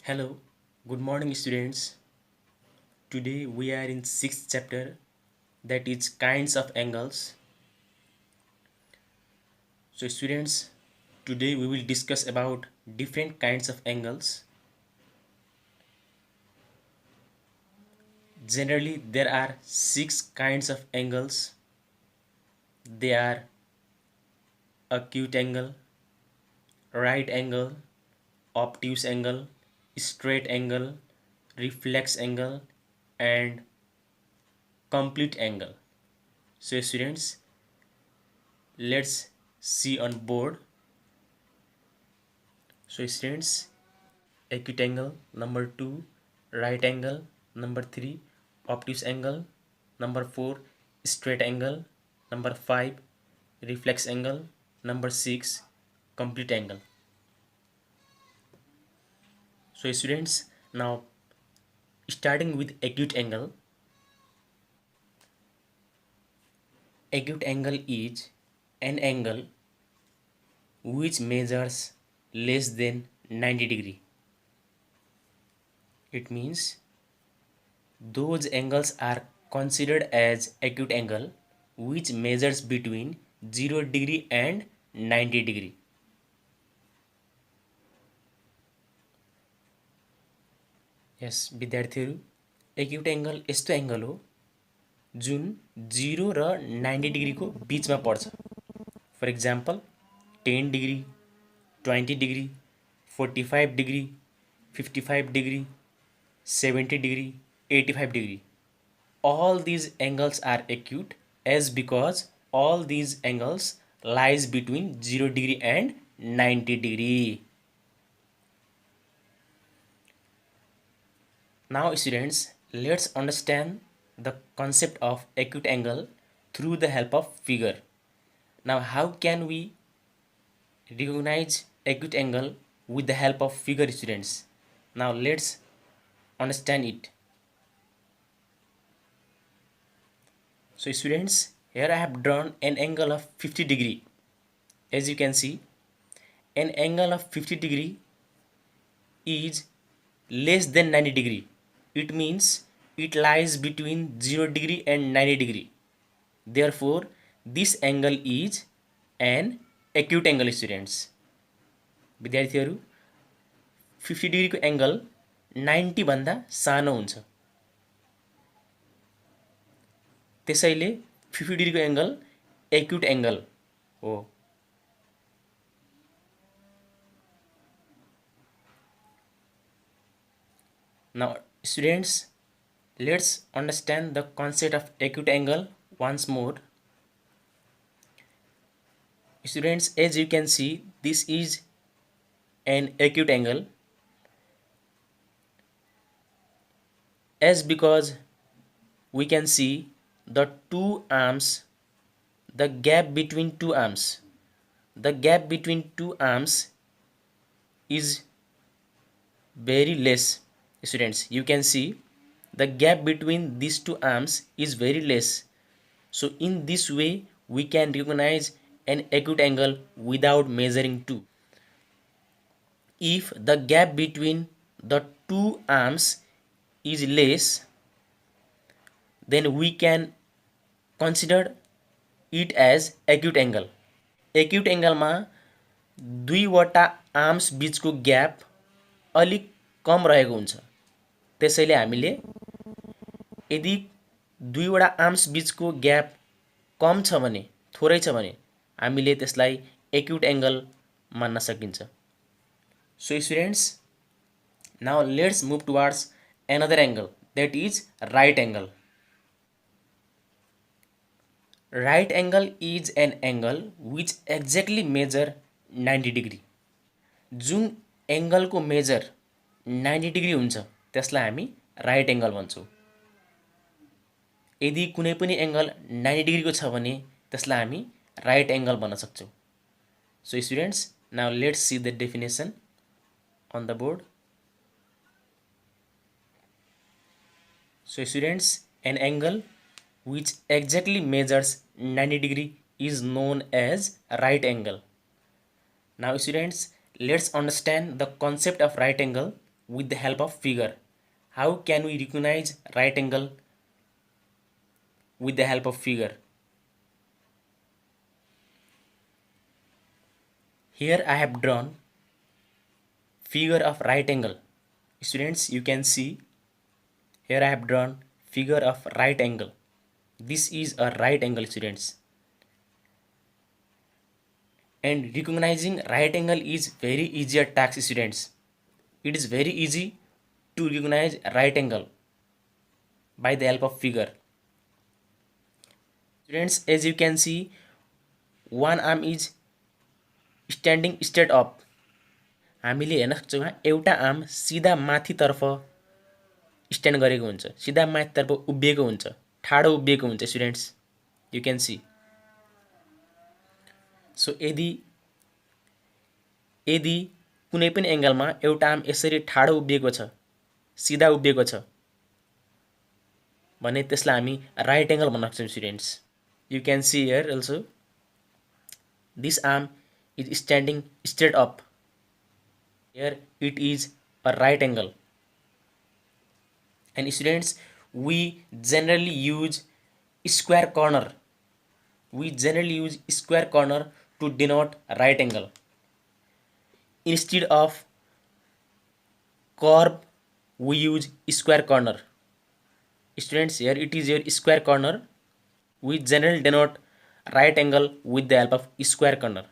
Hello, good morning students. Today we are in 6th chapter, that is kinds of angles. So students, today we will discuss about different kinds of angles. Generally there are 6 kinds of angles. They are acute angle, right angle, obtuse angle, straight angle, reflex angle and complete angle. So students, let's see on board. So students, acute angle number 2, right angle number 3, obtuse angle number 4, straight angle number 5, reflex angle number 6, complete angle. So students, now starting with acute angle. Acute angle is an angle which measures less than 90 degree. It means those angles are considered as acute angle which measures between 0 degree and 90 degree. यस विद्यार्थीहरू, acute angle यस्तो angle हो जुन 0 र 90 डिग्रीको बिचमा पर्छ. For example 10 degree, 20 degree, 45 degree, 55 degree, 70 degree, 85 degree. All these angles are acute as because all these angles lies between 0 degree and 90 degree. Now students, let's understand the concept of acute angle through the help of figure. Now how can we recognize acute angle with the help of figure, students? Now let's understand it. So students, here I have drawn an angle of 50 degree. As you can see, an angle of 50 degree is less than 90 degree. It means it lies between 0 degree and 90 degree. Therefore, this angle is an acute angle, students. विद्यार्थीहरू, 50 degree को angle 90 भन्दा सानो हुन्छ. त्यसैले 50 degree को angle acute angle हो. Now students, let's understand the concept of acute angle once more. Students, as you can see, this is an acute angle as because we can see the two arms, the gap between two arms, the gap between two arms is very less. Students, you can see the gap between these two arms is very less. So in this way we can recognize an acute angle without measuring two. If the gap between the two arms is less, then we can consider it as acute angle. Acute angle मा दुईवटा arms बीचको gap अलिक कम रहेको हुन्छ. त्यसैले हामीले यदि दुईवटा आर्म्स बीचको ग्याप कम छ भने, थोरै छ भने हामीले त्यसलाई एक्युट एंगल मान्न सकिन्छ. So students, now let's move towards another angle, that is right angle. Right angle is an angle which exactly measure 90 degree. जुन एंगलको मेजर 90 डिग्री हुन्छ त्यसलाई हामी राइट एंगल भन्छौं. यदि कुनै पनि एंगल 90 डिग्री को छ भने त्यसलाई हामी राइट एंगल भन्न सक्छौं. So students, now let's see the definition on the board. So students, an angle which exactly measures 90 degree is known as right angle. Now students, let's understand the concept of right angle with the help of figure. How can we recognize right angle with the help of figure? Here I have drawn figure of right angle. Students, you can see here I have drawn figure of right angle. This is a right angle, students. And recognizing right angle is very easier task, students. It is very easy to recognize right angle by the help of figure. Students, as you can see, one arm is standing straight up. हामीले हेर्न सक्छौँ एउटा arm सिधा माथितर्फ stand गरेको हुन्छ, सिधा माथितर्फ उभिएको हुन्छ, ठाडो उभिएको हुन्छ students, you can see. So यदि कुनै पनि एङ्गलमा एउटा आर्म यसरी ठाडो उभिएको छ, सिधा उभिएको छ भने त्यसलाई हामी राइट एङ्गल भन्न सक्छौँ students. You can see here also this arm is standing straight up, here it is a right angle. And students, we generally use square corner. We generally use square corner to denote right angle. Instead of curve, we use square corner. Students, here it is your square corner. We generally denote right angle with the help of square corner.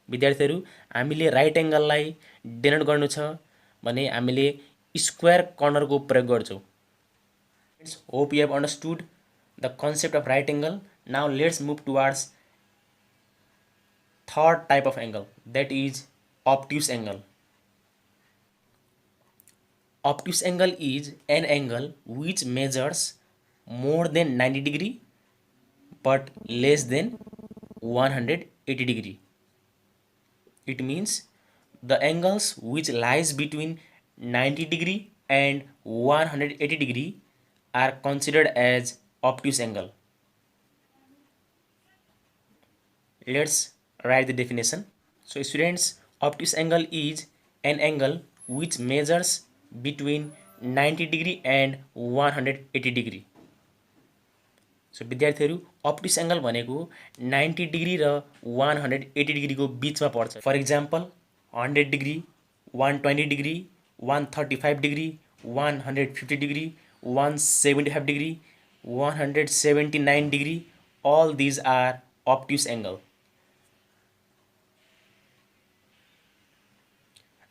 विद्यार्थीहरू, हामीले right एङ्गललाई denote गर्नु छ भने हामीले square कर्नरको प्रयोग गर्छौँ। Hope you have understood the concept of right angle. Now let's move towards third type of angle, that is obtuse angle. Obtuse angle is an angle which measures more than 90 degree but less than 180 degree. It means the angles which lies between 90 degree and 180 degree are considered as obtuse angle. Let's write the definition. So students, obtuse angle is an angle which measures between 90 degree and 180 degree. So विद्यार्थीहरू, obtuse angle भनेको 90 degree र 180 डिग्रीको बिचमा पर्छ। For example 100 degree, 120 degree, 135 degree, 150 degree, 175 degree, 179 degree, all these are obtuse angle.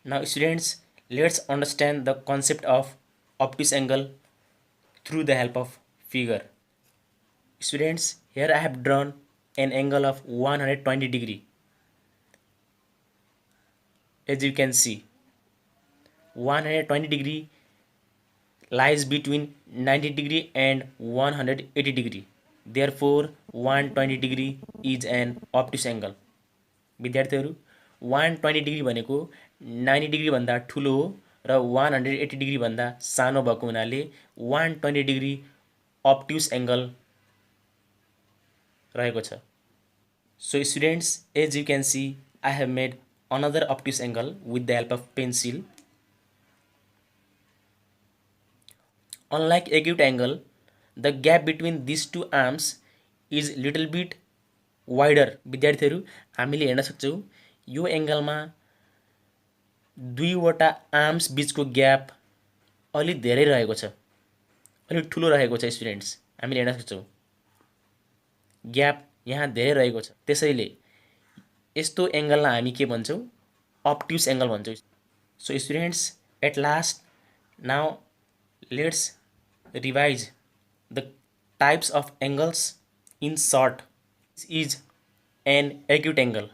Now students, let's understand the concept of obtuse angle through the help of figure. Students, here I have drawn an angle of 120 degree. As you can see, 120 degree lies between 90 degree and 180 degree. Therefore, 120 degree is an obtuse angle. विद्यार्थीहरू, 120 degree भनेको 90 degree भन्दा ठुलो हो र 180 degree भन्दा सानो भएको हुनाले 120 डिग्री obtuse angle रहेको छ। So students, as you can see, I have made another obtuse angle with the help of pencil. Unlike acute angle, the gap between these two arms is little bit wider. विद्यार्थीहरू, हामीले हेर्न सक्छौँ यो एङ्गलमा दुईवटा arms बिचको gap अलि धेरै रहेको छ, अलि ठुलो रहेको छ। स्टुडेन्ट्स, हामीले हेर्न सक्छौँ ग्याप यहाँ धेरै रहेको छ, त्यसैले यस्तो एङ्गललाई हामी के भन्छौँ? obtuse एङ्गल भन्छौँ। So students, at last now let's revise the types of angles in short. This is an acute angle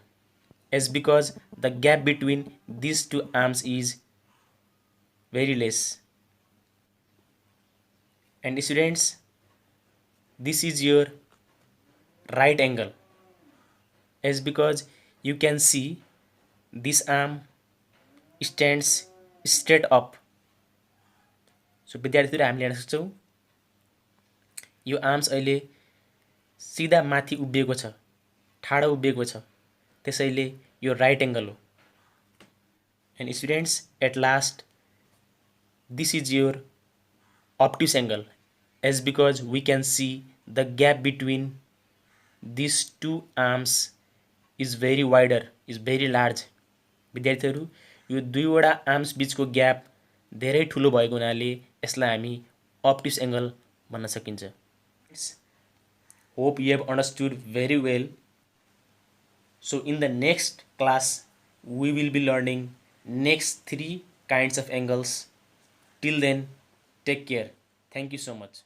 as because the gap between these two arms is very less. And students, this is your right angle as because you can see this arm stands straight up. So विद्यार्थीहरू, हामीले हेर्न सक्छौँ यो arms अहिले सिधा माथि उभिएको छ, ठाडो उभिएको छ, त्यसैले यो राइट एङ्गल हो। And students, at last this is your obtuse angle, as because we can see the gap between these two arms is very wider, is very large. विद्यार्थीहरू, यो दुईवटा आर्म्स बीचको ग्याप धेरै ठुलो भएको हुनाले यसलाई हामी obtuse angle भन्न सकिन्छ. Hope you have understood very well. So in the next class we will be learning next 3 kinds of angles. Till then, take care. Thank you so much.